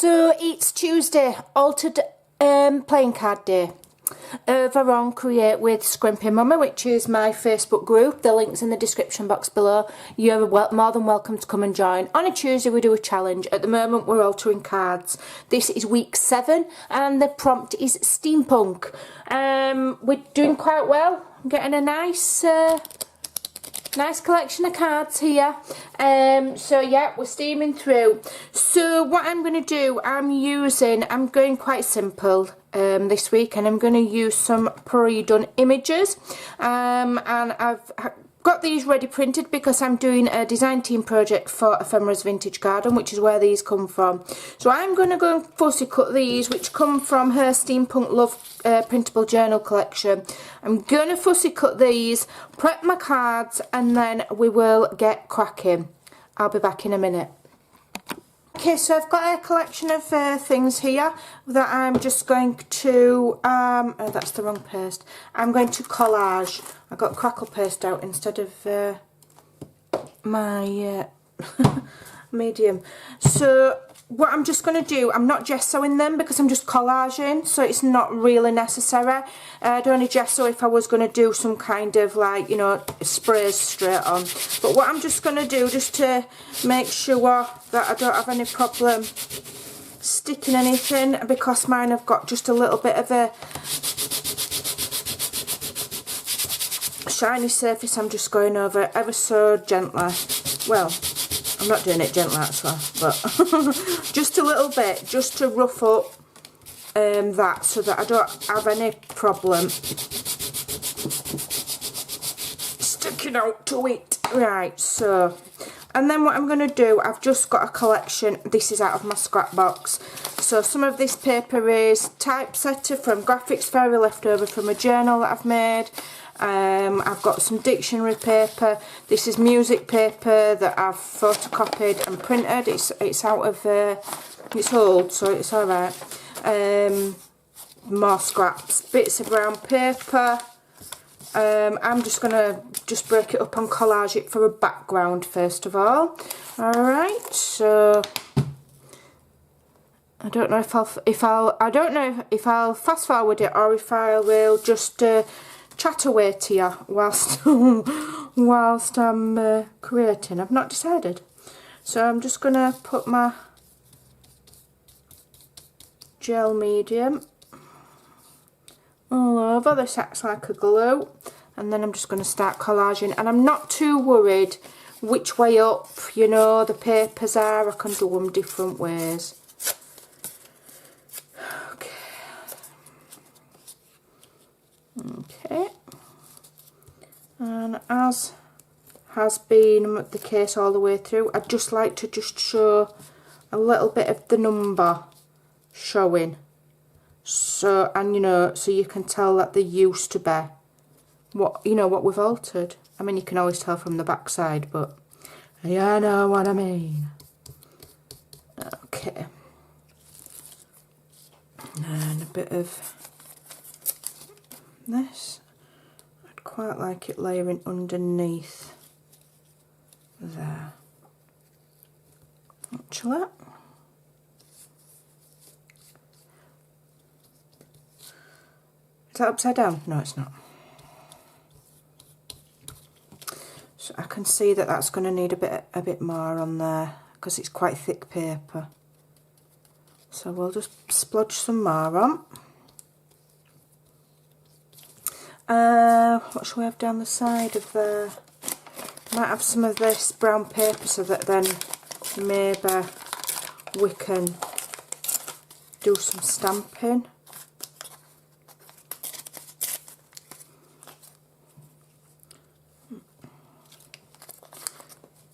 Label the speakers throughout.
Speaker 1: So it's Tuesday, altered playing card day over on Create with Scrimpingmommy, which is my Facebook group. The link's in the description box below. You're more than welcome to come and join. On a Tuesday we do a challenge. At the moment we're altering cards. This is week 7 and the prompt is steampunk. We're doing quite well. I'm getting a nice collection of cards here. So yeah, we're steaming through. So what I'm going to do, I'm going quite simple this week, and I'm going to use some pre-done images, and I've got these ready printed because I'm doing a design team project for Ephemera's Vintage Garden, which is where these come from. So I'm going to go and fussy cut these, which come from her Steampunk Love printable journal collection. I'm going to fussy cut these, prep my cards, and then we will get cracking. I'll be back in a minute. Okay, so I've got a collection of things here that I'm just going to, oh, that's the wrong paste. I'm going to collage. I got crackle paste out instead of my medium. So what I'm just going to do, I'm not gessoing them because I'm just collaging, so it's not really necessary. I'd only gesso if I was going to do some kind of, like, you know, sprays straight on. But what I'm just going to do, just to make sure that I don't have any problem sticking anything, because mine have got just a little bit of a shiny surface, I'm just going over it ever so gently. Well, I'm not doing it gently actually, but just a little bit, just to rough up that, so that I don't have any problem sticking out to it. Right, so, and then what I'm going to do, I've just got a collection, this is out of my scrap box. So some of this paper is typesetter from Graphics Fairy, left over from a journal that I've made. I've got some dictionary paper. This is music paper that I've photocopied and printed. It's out of it's old, so it's alright. More scraps, bits of brown paper. I'm just gonna break it up and collage it for a background first of all. Alright, so I don't know if I'll fast forward it or if I will just chat away to you whilst I'm creating. I've not decided. So I'm just going to put my gel medium all over. This acts like a glue. And then I'm just going to start collaging. And I'm not too worried which way up, you know, the papers are. I can do them different ways. Okay, and as has been the case all the way through, I'd just like to show a little bit of the number showing, so, and you know, so you can tell that they used to be what, you know, what we've altered. I mean, you can always tell from the back side, but you know what I mean. Okay, and a bit of this. I'd quite like it layering underneath there. Actually, is that upside down? No, it's not. So I can see that that's going to need a bit more on there because it's quite thick paper. So we'll just splodge some more on. What shall we have down the side of the... Might have some of this brown paper so that then maybe we can do some stamping.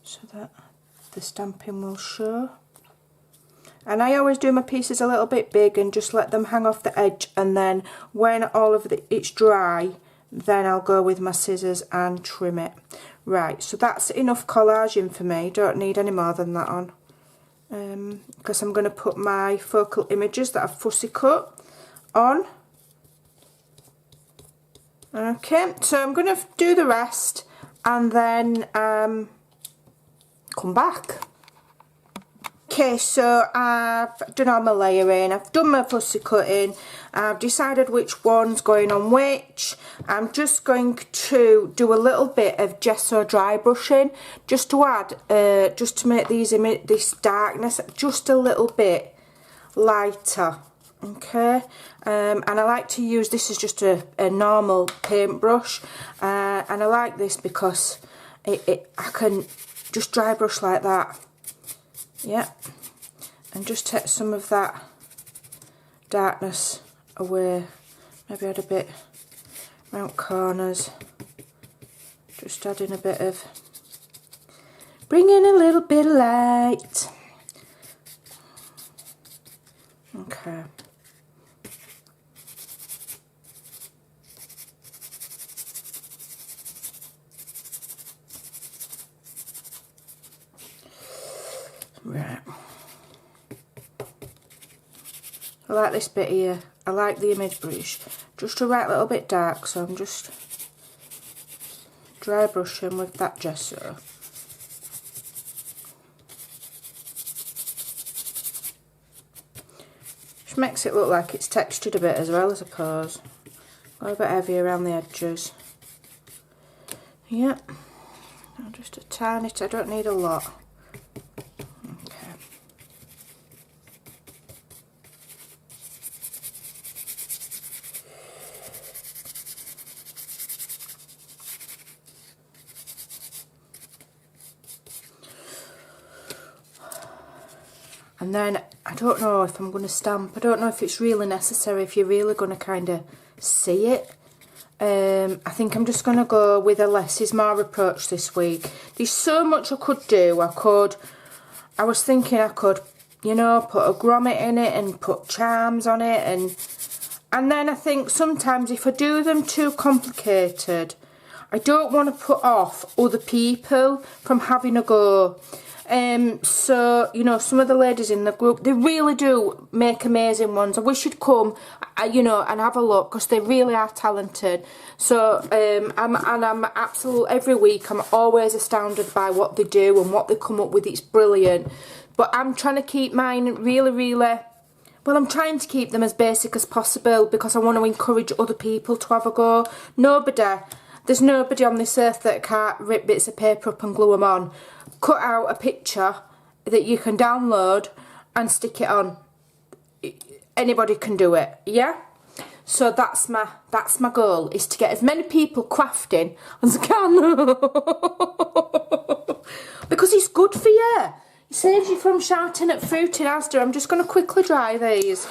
Speaker 1: So that the stamping will show. And I always do my pieces a little bit big and just let them hang off the edge, and then when all of it's dry, then I'll go with my scissors and trim it. Right, so that's enough collaging for me. Don't need any more than that on. Because I'm going to put my focal images that I've fussy cut on. Okay, so I'm going to do the rest and then come back. Okay, so I've done all my layering, I've done my fussy cutting, I've decided which one's going on which. I'm just going to do a little bit of gesso dry brushing, just to add, just to make this darkness just a little bit lighter. Okay, and I like to use, this is just a normal paintbrush, and I like this because I can just dry brush like that. Yeah, and just take some of that darkness away. Maybe add a bit round corners. Just adding a bit of, bring in a little bit of light. Okay. Right. I like this bit here. I like the image brush. Just a right little bit dark, so I'm just dry brushing with that gesso. Which makes it look like it's textured a bit as well, I suppose. A little bit heavy around the edges. Yep. Just a tiny, I don't need a lot. And then, I don't know if I'm going to stamp, I don't know if it's really necessary, if you're really going to kind of see it. I think I'm just going to go with a less is more approach this week. There's so much I could do. I was thinking I could, you know, put a grommet in it and put charms on it. And then I think sometimes if I do them too complicated, I don't want to put off other people from having a go. So, you know, some of the ladies in the group, they really do make amazing ones. I wish you'd come, you know, and have a look, because they really are talented. So, I'm absolutely, every week, I'm always astounded by what they do and what they come up with. It's brilliant. But I'm trying to keep mine really, well, I'm trying to keep them as basic as possible, because I want to encourage other people to have a go. There's nobody on this earth that can't rip bits of paper up and glue them on. Cut out a picture that you can download and stick it on. Anybody can do it, yeah? So that's my goal, is to get as many people crafting as I can. Because it's good for you. It saves you from shouting at fruit in Asda. I'm just going to quickly dry these.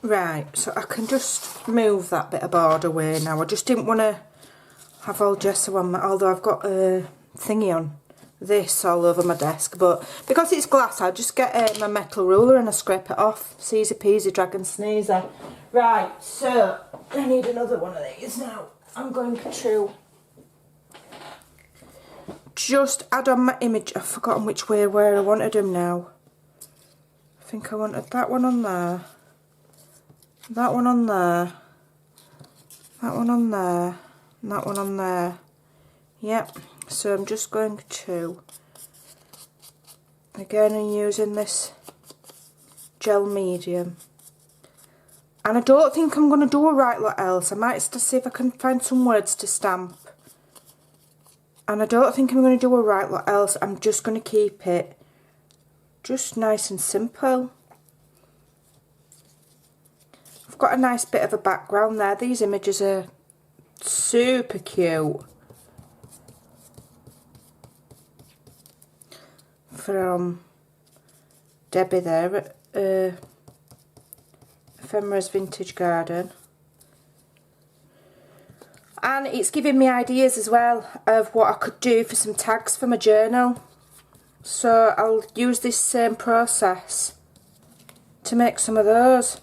Speaker 1: Right, so I can just move that bit of board away now. I just didn't want to have all gesso on my, although I've got a thingy on this all over my desk, but because it's glass, I'll just get my metal ruler and I scrape it off. Easy peasy dragon sneezer. Right, so I need another one of these now. I'm going to just add on my image. I've forgotten where I wanted them now. I think I wanted that one on there. That one on there, that one on there, and that one on there. Yep, so I'm just going to, again, I'm using this gel medium. And I don't think I'm going to do a right lot else. I might see if I can find some words to stamp. And I don't think I'm going to do a right lot else. I'm just going to keep it just nice and simple. Got a nice bit of a background there. These images are super cute. From Debbie there at Ephemera's Vintage Garden. And it's giving me ideas as well of what I could do for some tags for my journal. So I'll use this same process to make some of those.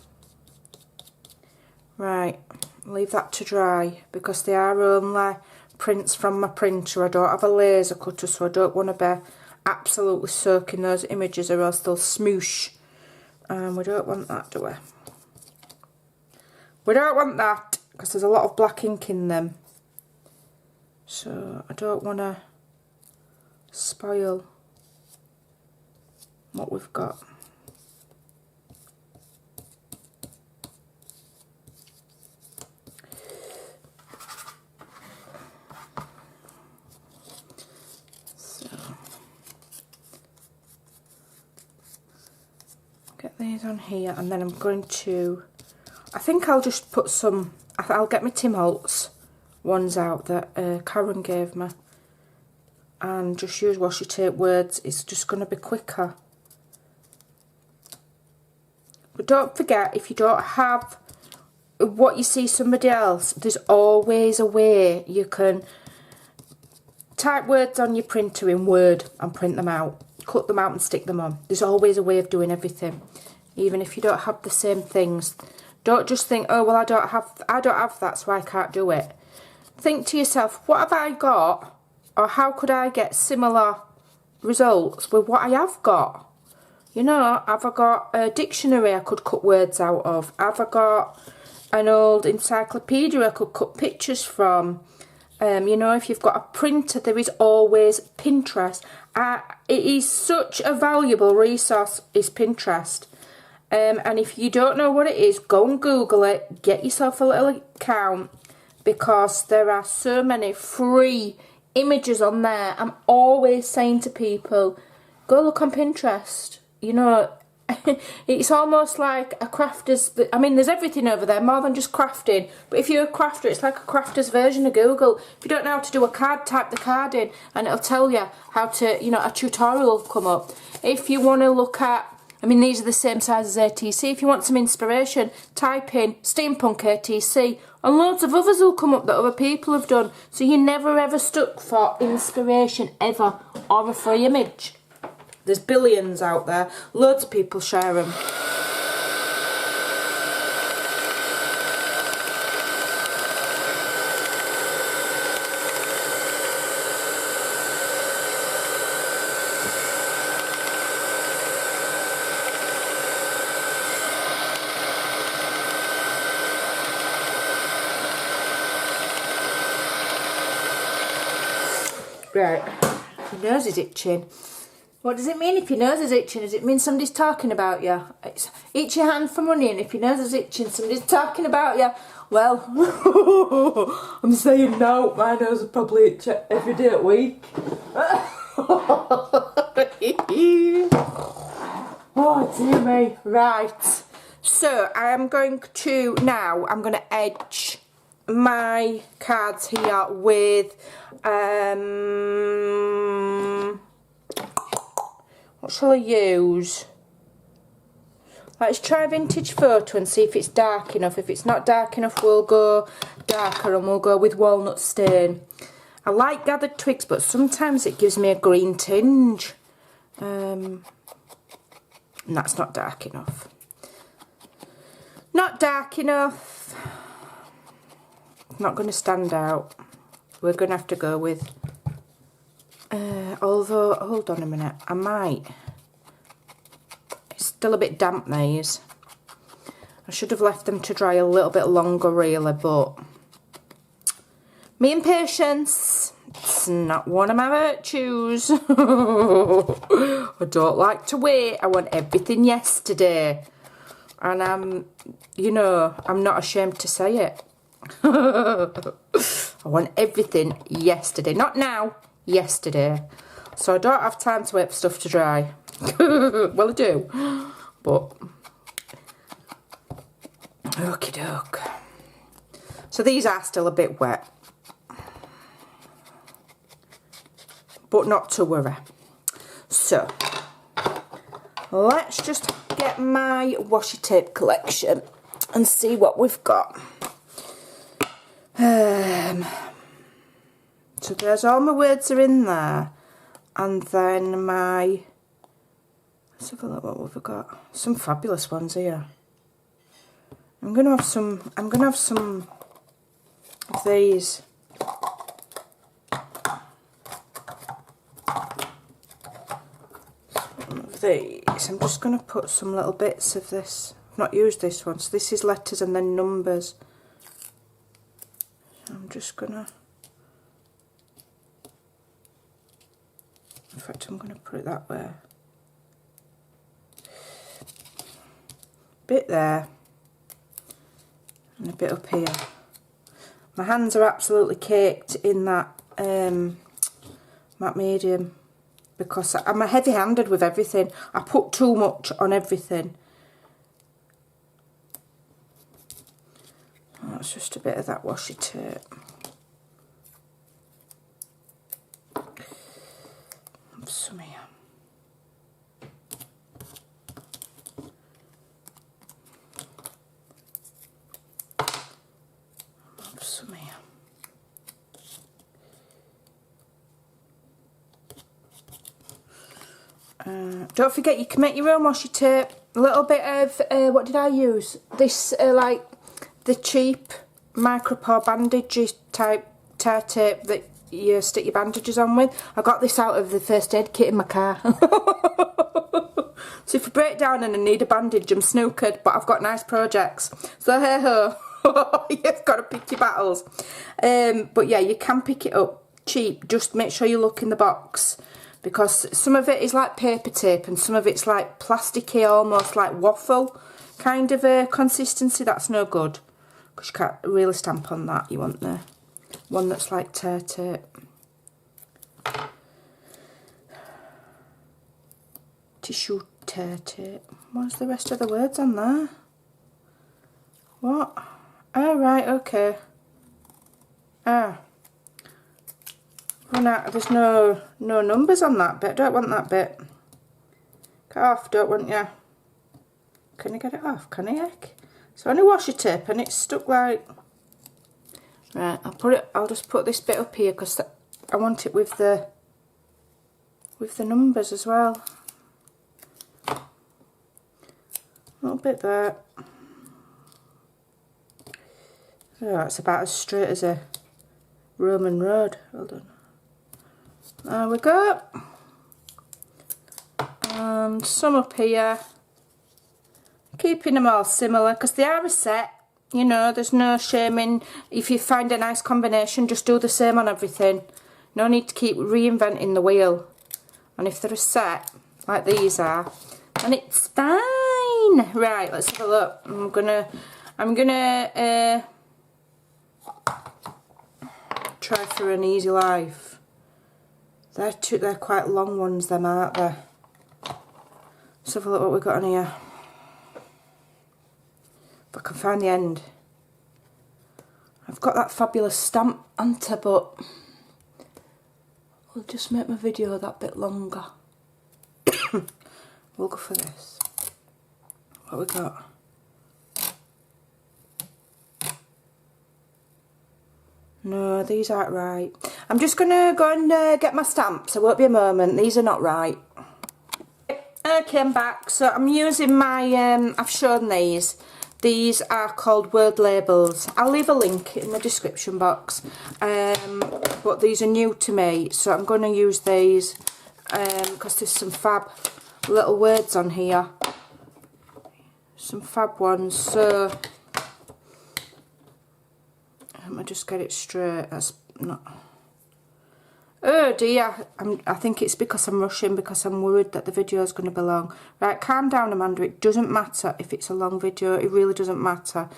Speaker 1: Right, leave that to dry, because they are only prints from my printer. I don't have a laser cutter, so I don't want to be absolutely soaking those images, or else they'll smoosh. We don't want that, do we? We don't want that because there's a lot of black ink in them. So I don't want to spoil what we've got. So get these on here, and then I'm going to, I think I'll just put some, I'll get my Tim Holtz ones out that Karen gave me and just use washi tape words. It's just going to be quicker. But don't forget, if you don't have what you see somebody else, there's always a way you can type words on your printer in Word and print them out, cut them out and stick them on. There's always a way of doing everything, even if you don't have the same things. Don't just think, oh well, I don't have that, so I can't do it. Think to yourself, what have I got, or how could I get similar results with what I have got? You know, have I got a dictionary I could cut words out of? Have I got an old encyclopedia I could cut pictures from? You know, if you've got a printer, there is always Pinterest. It is such a valuable resource, is Pinterest. And if you don't know what it is, go and Google it, get yourself a little account, because there are so many free images on there. I'm always saying to people, go look on Pinterest. You know, it's almost like a crafter's, I mean, there's everything over there, more than just crafting. But if you're a crafter, it's like a crafter's version of Google. If you don't know how to do a card, type the card in and it'll tell you how to, you know, a tutorial will come up. If you want to look at, I mean, these are the same size as ATC. If you want some inspiration, type in steampunk ATC and loads of others will come up that other people have done. So you're never ever stuck for inspiration ever, or a free image. There's billions out there. Loads of people share them. Right, your nose is itching. What does it mean if your nose is itching? Does it mean somebody's talking about you? It's itch your hand for money, and if your nose is itching, somebody's talking about you. Well, I'm saying no, my nose will probably itch every day a week. Oh dear me. Right, so I'm going to, now I'm going to edge my cards here with, what shall I use? Let's try vintage photo and see if it's dark enough. If it's not dark enough, we'll go darker and we'll go with walnut stain. I like gathered twigs, but sometimes it gives me a green tinge. And that's not dark enough. Not dark enough. Not going to stand out. We're going to have to go with... although, hold on a minute, I might. It's still a bit damp, these. I should have left them to dry a little bit longer, really, but... me impatience, it's not one of my virtues. I don't like to wait. I want everything yesterday. And I'm, you know, I'm not ashamed to say it. I want everything yesterday. Not now, yesterday. So I don't have time to wait for stuff to dry. Well, I do, but okie doke. So these are still a bit wet, but not to worry. So let's just get my washi tape collection and see what we've got. So there's all my words are in there, and then my, let's have a look what we've got. Some fabulous ones here. I'm gonna have some of these. Some of these. I'm just gonna put some little bits of this I've not used this one, so this is letters and then numbers. So I'm just gonna, in fact I'm gonna put it that way. Bit there and a bit up here. My hands are absolutely caked in that matte medium because I'm heavy-handed with everything. I put too much on everything. That's just a bit of that washi tape. Some here. Some here. Don't forget you can make your own washi tape. A little bit of, what did I use? This, like, the cheap micropore bandage type tear tape that you stick your bandages on with. I got this out of the first aid kit in my car. So if I break down and I need a bandage, I'm snookered, but I've got nice projects. So hey ho, you've got to pick your battles. But yeah, you can pick it up cheap. Just make sure you look in the box, because some of it is like paper tape and some of it's like plasticky, almost like waffle kind of a consistency. That's no good, because you can't really stamp on that. You want the one that's like tear tape. Tissue tear tape. What's the rest of the words on there? What? Oh right, okay. Ah. There's no numbers on that bit. Don't want that bit. Get off, don't want you. Can you get it off? Can you? It's only washi tape and it's stuck like. Right, I'll just put this bit up here because I want it with the numbers as well. A little bit there. Oh, it's about as straight as a Roman road. Hold on. There we go. And some up here. Keeping them all similar because they are a set. You know, there's no shame in, if you find a nice combination, just do the same on everything. No need to keep reinventing the wheel. And if they're a set, like these are, then it's fine. Right, let's have a look. I'm gonna try for an easy life. They're quite long ones, them, aren't they? Let's have a look what we've got on here. If I can find the end. I've got that fabulous stamp ante, but I'll just make my video that bit longer. We'll go for this. What we got? No, these aren't right. I'm just gonna go and get my stamps. It won't be a moment. These are not right. Okay, I'm back. So I'm using my, I've shown these. These are called word labels. I'll leave a link in the description box. But these are new to me, so I'm going to use these because there's some fab little words on here. Some fab ones. So let me just get it straight. That's not. Oh dear, I think it's because I'm rushing, because I'm worried that the video is going to be long. Right, calm down, Amanda. It doesn't matter if it's a long video. It really doesn't matter.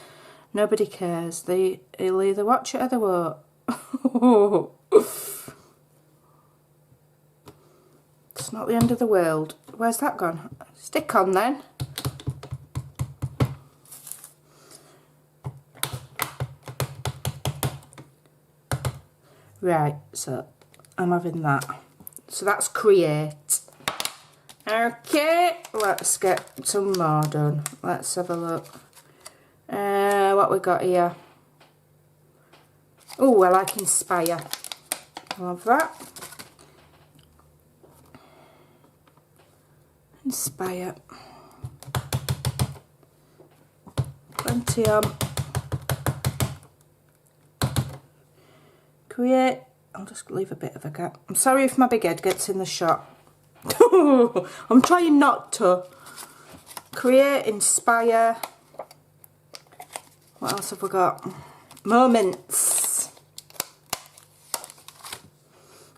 Speaker 1: Nobody cares. They'll either watch it or they won't. It's not the end of the world. Where's that gone? Stick on then. Right, so I'm having that. So that's create. Okay, let's get some more done. Let's have a look. What we got here? Oh, I like inspire. Love that. Inspire. Plenty on. Create. I'll just leave a bit of a gap. I'm sorry if my big head gets in the shot. I'm trying not to. Create, inspire. What else have we got? Moments.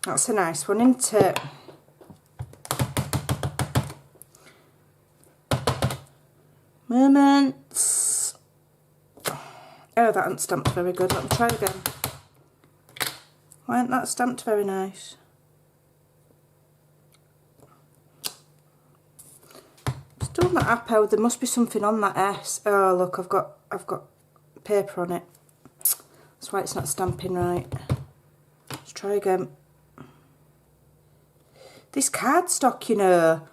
Speaker 1: That's a nice one, isn't it? Moments. Oh, that ain't stamped very good. Let me try again. Why ain't that stamped very nice? Still not happy. There must be something on that S. Oh look, I've got paper on it. That's why it's not stamping right. Let's try again. This cardstock, you know.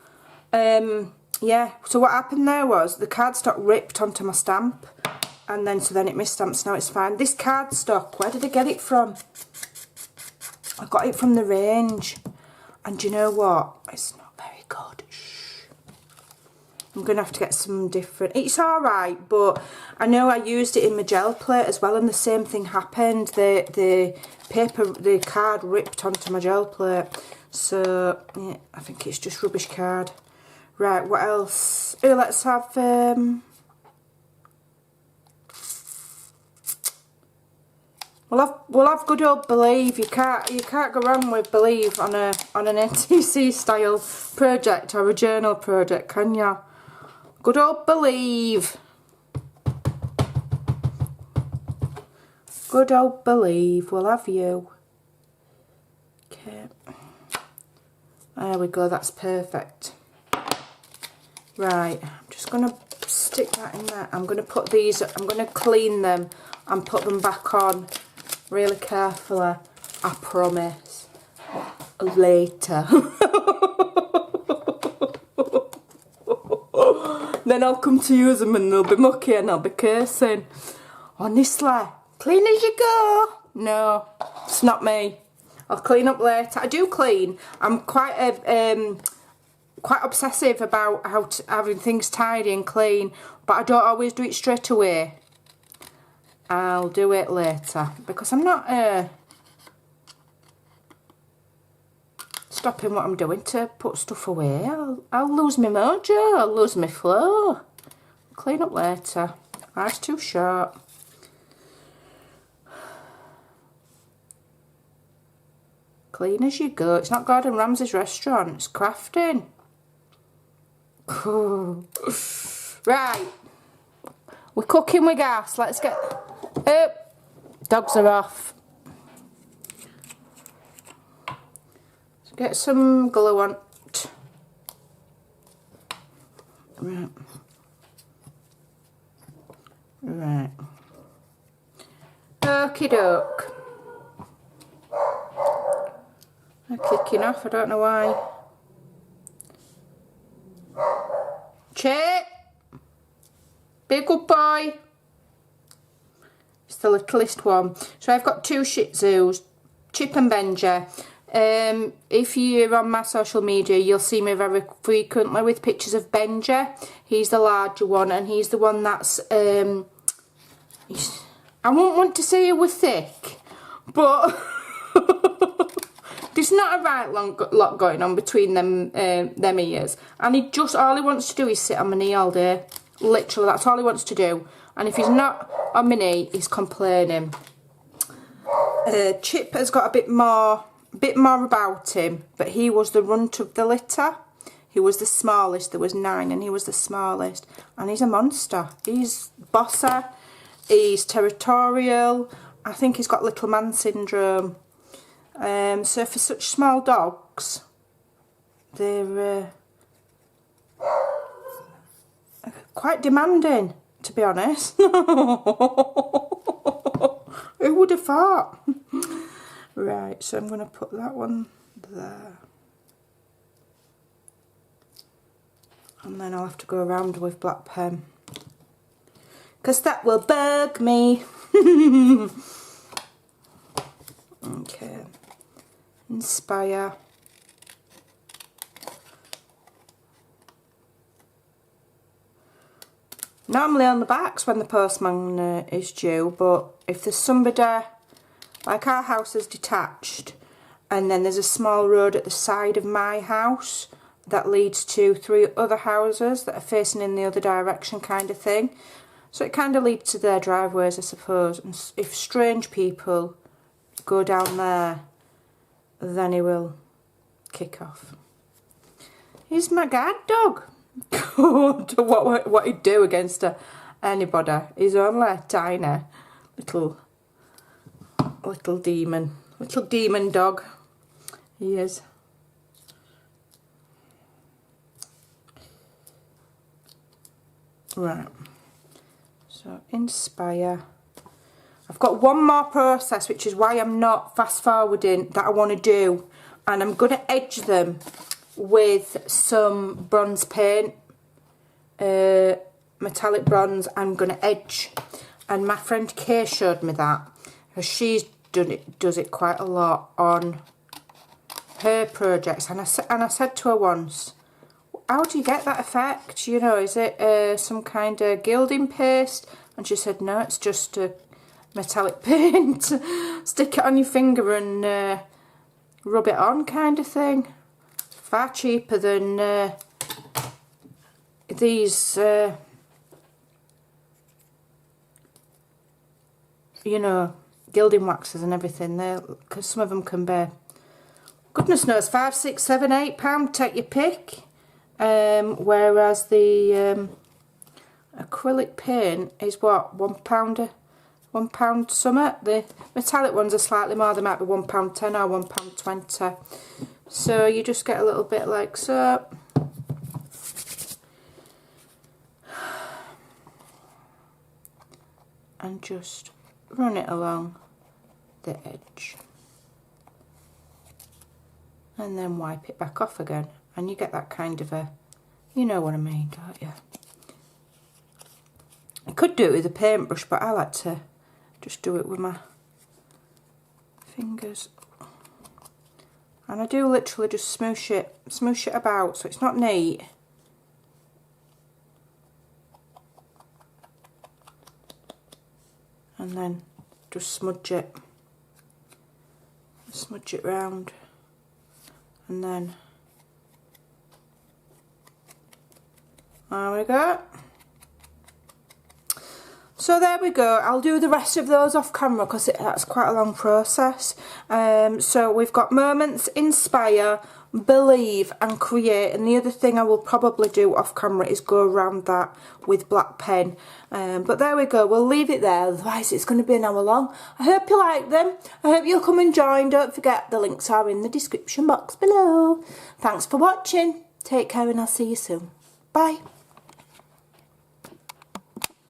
Speaker 1: Yeah, so what happened there was the cardstock ripped onto my stamp, and then it misstamps. Now it's fine. This cardstock, where did I get it from? I got it from the range, and do you know what? It's not very good. Shh. I'm gonna have to get some different. It's all right, but I know I used it in my gel plate as well, and the same thing happened. The card ripped onto my gel plate. So yeah, I think it's just rubbish card. Right, what else? Oh, let's have we'll have good old Believe. You can't go wrong with Believe on an NTC style project or a journal project, can ya? Good old Believe. Good old Believe. We'll have you. Okay. There we go. That's perfect. Right, I'm just going to stick that in there. I'm going to put these, I'm going to clean them and put them back on really carefully, I promise. Later. Then I'll come to use them and they'll be mucky and I'll be cursing. Honestly, clean as you go. No, it's not me. I'll clean up later. I do clean. I'm quite obsessive about having things tidy and clean, but I don't always do it straight away. I'll do it later because I'm not stopping what I'm doing to put stuff away. I'll lose my mojo, I'll lose my flow. Clean up later. Life's too short. Clean as you go. It's not Gordon Ramsay's restaurant, it's crafting. Right, we're cooking with gas. Let's get dogs are off. Let's get some glue on. Right. Okie doke. They're kicking off, I don't know why. Chip, be a good boy. It's the littlest one. So I've got two Shih Tzus, Chip and Benja. If you're on my social media, you'll see me very frequently with pictures of Benja. He's the larger one, and he's the one that's I won't want to say he was thick, but there's not a right lot going on between them ears, and he just, all he wants to do is sit on my knee all day. Literally, that's all he wants to do. And if he's not on my knee, he's complaining. Chip has got a bit more about him, but he was the runt of the litter. He was the smallest. There was 9, and he was the smallest. And he's a monster. He's bossy. He's territorial. I think he's got little man syndrome. So for such small dogs, they're quite demanding, to be honest. Who would have thought? Right, so I'm going to put that one there. And then I'll have to go around with black pen, because that will bug me. Okay. Inspire. Normally on the backs when the postman is due, but if there's somebody, like our house is detached, and then there's a small road at the side of my house that leads to 3 other houses that are facing in the other direction, kind of thing. So it kind of leads to their driveways, I suppose. And if strange people go down there, then he will kick off. He's my guard dog. What he'd do against anybody. He's only a tiny little demon dog. He is. Right. So inspire. I've got one more process, which is why I'm not fast forwarding, that I want to do, and I'm going to edge them with some bronze paint, metallic bronze. I'm going to edge, and my friend Kay showed me that, because she's does it quite a lot on her projects, and I said to her once, how do you get that effect? You know, is it some kind of gilding paste? And she said, no, it's just metallic paint. Stick it on your finger and rub it on, kind of thing. Far cheaper than these, you know, gilding waxes and everything. Because some of them can be, goodness knows, £5, £6, £7, £8. Take your pick. Whereas the acrylic paint is what, £1 something. The metallic ones are slightly more. They might be £1.10 or £1.20. So you just get a little bit like so. And just run it along the edge. And then wipe it back off again. And you get that kind of a, you know what I mean, don't you? I could do it with a paintbrush, but I like to just do it with my fingers. And I do literally just smoosh it about, so it's not neat. And then just smudge it round, and then there we go. So there we go. I'll do the rest of those off camera because that's quite a long process. So we've got moments, inspire, believe and create, and the other thing I will probably do off camera is go around that with black pen. But there we go, we'll leave it there, otherwise it's going to be an hour long. I hope you like them. I hope you'll come and join. Don't forget the links are in the description box below. Thanks for watching. Take care and I'll see you soon. Bye.